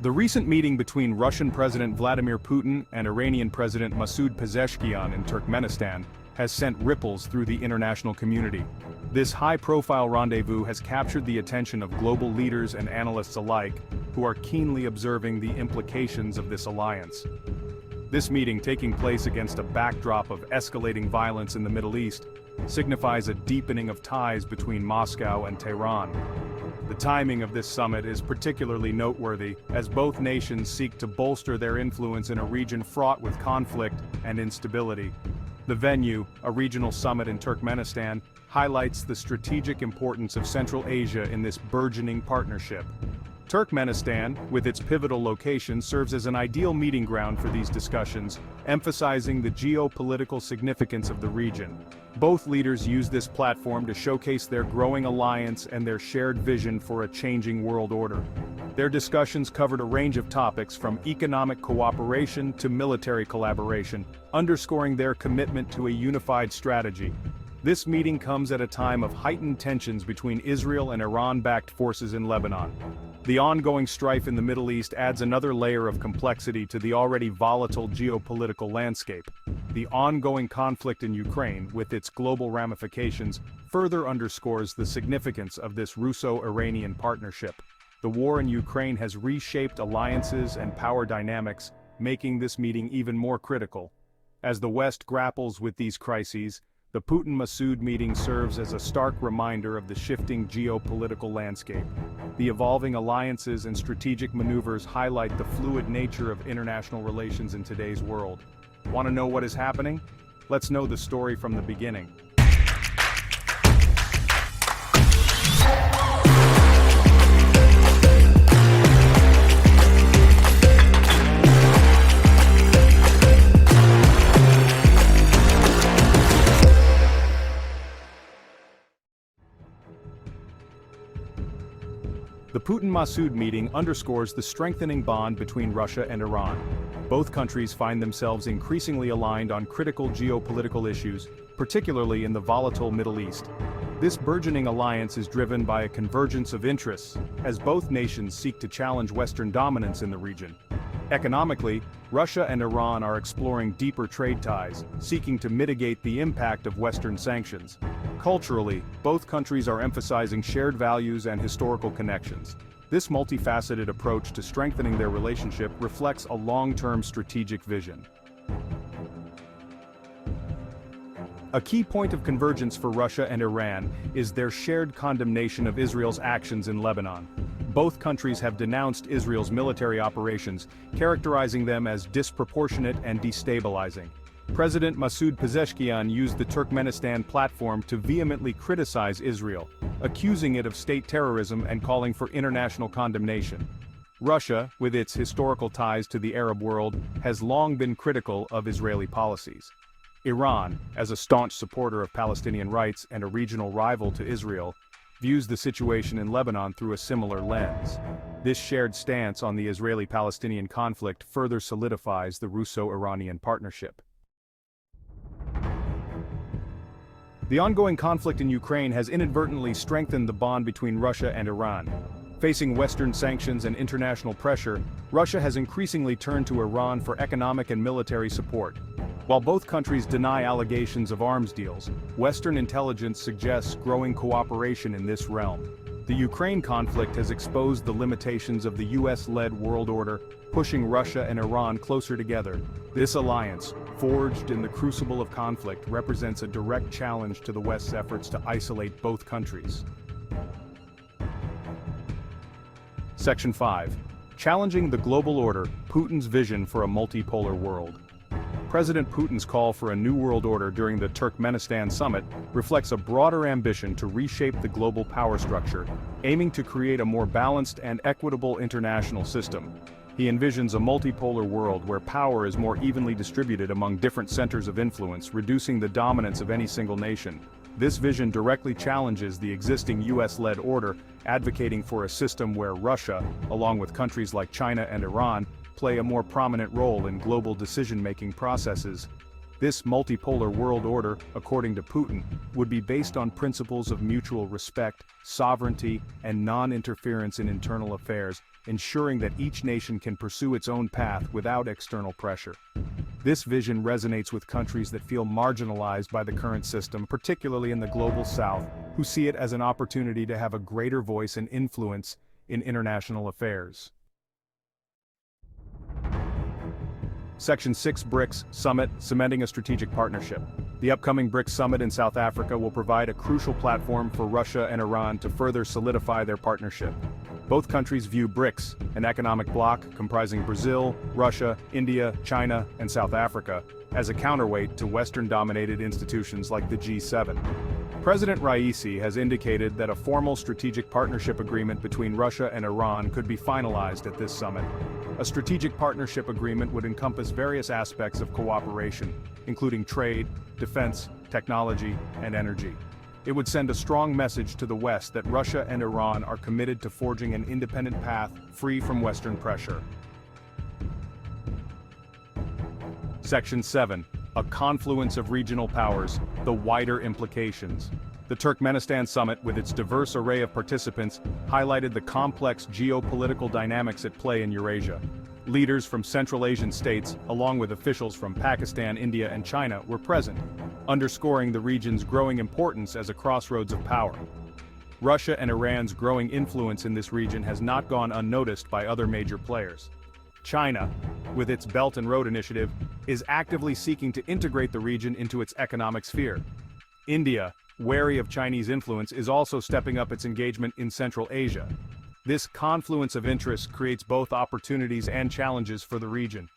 The recent meeting between Russian President Vladimir Putin and Iranian President Masoud Pezeshkian in Turkmenistan has sent ripples through the international community. This high-profile rendezvous has captured the attention of global leaders and analysts alike, who are keenly observing the implications of this alliance. This meeting, taking place against a backdrop of escalating violence in the Middle East, signifies a deepening of ties between Moscow and Tehran. The timing of this summit is particularly noteworthy, as both nations seek to bolster their influence in a region fraught with conflict and instability. The venue, a regional summit in Turkmenistan, highlights the strategic importance of Central Asia in this burgeoning partnership. Turkmenistan, with its pivotal location, serves as an ideal meeting ground for these discussions, emphasizing the geopolitical significance of the region. Both leaders use this platform to showcase their growing alliance and their shared vision for a changing world order. Their discussions covered a range of topics from economic cooperation to military collaboration, underscoring their commitment to a unified strategy. This meeting comes at a time of heightened tensions between Israel and Iran-backed forces in Lebanon. The ongoing strife in the Middle East adds another layer of complexity to the already volatile geopolitical landscape. The ongoing conflict in Ukraine, with its global ramifications, further underscores the significance of this Russo-Iranian partnership. The war in Ukraine has reshaped alliances and power dynamics, making this meeting even more critical. As the West grapples with these crises, the Putin-Masoud meeting serves as a stark reminder of the shifting geopolitical landscape. The evolving alliances and strategic maneuvers highlight the fluid nature of international relations in today's world. Want to know what is happening? Let's know the story from the beginning. The Putin-Masoud meeting underscores the strengthening bond between Russia and Iran. Both countries find themselves increasingly aligned on critical geopolitical issues, particularly in the volatile Middle East. This burgeoning alliance is driven by a convergence of interests, as both nations seek to challenge Western dominance in the region. Economically, Russia and Iran are exploring deeper trade ties, seeking to mitigate the impact of Western sanctions. Culturally, both countries are emphasizing shared values and historical connections. This multifaceted approach to strengthening their relationship reflects a long-term strategic vision. A key point of convergence for Russia and Iran is their shared condemnation of Israel's actions in Lebanon. Both countries have denounced Israel's military operations, characterizing them as disproportionate and destabilizing. President Masoud Pezeshkian used the Turkmenistan platform to vehemently criticize Israel, accusing it of state terrorism and calling for international condemnation. Russia, with its historical ties to the Arab world, has long been critical of Israeli policies. Iran, as a staunch supporter of Palestinian rights and a regional rival to Israel, views the situation in Lebanon through a similar lens. This shared stance on the Israeli-Palestinian conflict further solidifies the Russo-Iranian partnership. The ongoing conflict in Ukraine has inadvertently strengthened the bond between Russia and Iran. Facing Western sanctions and international pressure, Russia has increasingly turned to Iran for economic and military support. While both countries deny allegations of arms deals, Western intelligence suggests growing cooperation in this realm. The Ukraine conflict has exposed the limitations of the US-led world order, pushing Russia and Iran closer together. This alliance, forged in the crucible of conflict, represents a direct challenge to the West's efforts to isolate both countries. Section 5. Challenging the global order, Putin's vision for a multipolar world. President Putin's call for a new world order during the Turkmenistan summit reflects a broader ambition to reshape the global power structure, aiming to create a more balanced and equitable international system. He envisions a multipolar world where power is more evenly distributed among different centers of influence, reducing the dominance of any single nation. This vision directly challenges the existing US-led order, advocating for a system where Russia, along with countries like China and Iran, play a more prominent role in global decision-making processes. This multipolar world order, according to Putin, would be based on principles of mutual respect, sovereignty, and non-interference in internal affairs, ensuring that each nation can pursue its own path without external pressure. This vision resonates with countries that feel marginalized by the current system, particularly in the global south, who see it as an opportunity to have a greater voice and influence in international affairs. Section 6 Brics Summit, cementing a strategic partnership. The upcoming Brics Summit in South Africa will provide a crucial platform for Russia and Iran to further solidify their partnership. Both countries view Brics, an economic bloc comprising Brazil, Russia, India, China, and South Africa, as a counterweight to Western-dominated institutions like the G7. President Raisi has indicated that a formal strategic partnership agreement between Russia and Iran could be finalized at this summit. A strategic partnership agreement would encompass various aspects of cooperation, including trade, defense, technology, and energy. It would send a strong message to the West that Russia and Iran are committed to forging an independent path free from Western pressure. Section 7. A confluence of regional powers, the wider implications. The Turkmenistan summit, with its diverse array of participants, highlighted the complex geopolitical dynamics at play in Eurasia. Leaders from Central Asian states, along with officials from Pakistan, India, and China, were present, underscoring the region's growing importance as a crossroads of power. Russia and Iran's growing influence in this region has not gone unnoticed by other major players. China, with its Belt and Road Initiative, is actively seeking to integrate the region into its economic sphere. India, wary of Chinese influence, is also stepping up its engagement in Central Asia. This confluence of interests creates both opportunities and challenges for the region.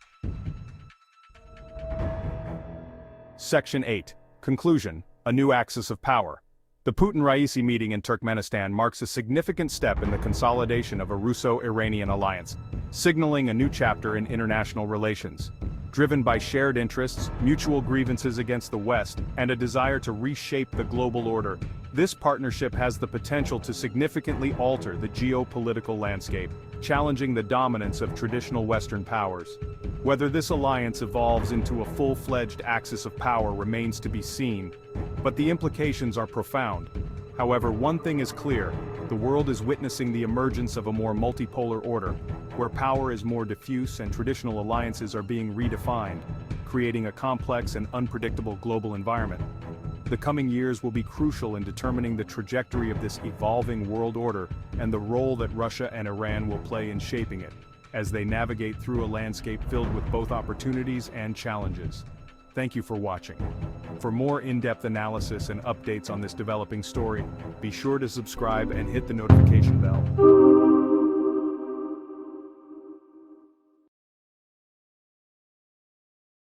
Section 8. Conclusion. A new axis of power. The Putin-Raisi meeting in Turkmenistan marks a significant step in the consolidation of a Russo-Iranian alliance, signaling a new chapter in international relations. Driven by shared interests, mutual grievances against the West, and a desire to reshape the global order, this partnership has the potential to significantly alter the geopolitical landscape, challenging the dominance of traditional Western powers. Whether this alliance evolves into a full-fledged axis of power remains to be seen, but the implications are profound. However, one thing is clear: the world is witnessing the emergence of a more multipolar order, where power is more diffuse and traditional alliances are being redefined, creating a complex and unpredictable global environment. The coming years will be crucial in determining the trajectory of this evolving world order and the role that Russia and Iran will play in shaping it, as they navigate through a landscape filled with both opportunities and challenges. Thank you for watching. For more in-depth analysis and updates on this developing story, be sure to subscribe and hit the notification bell.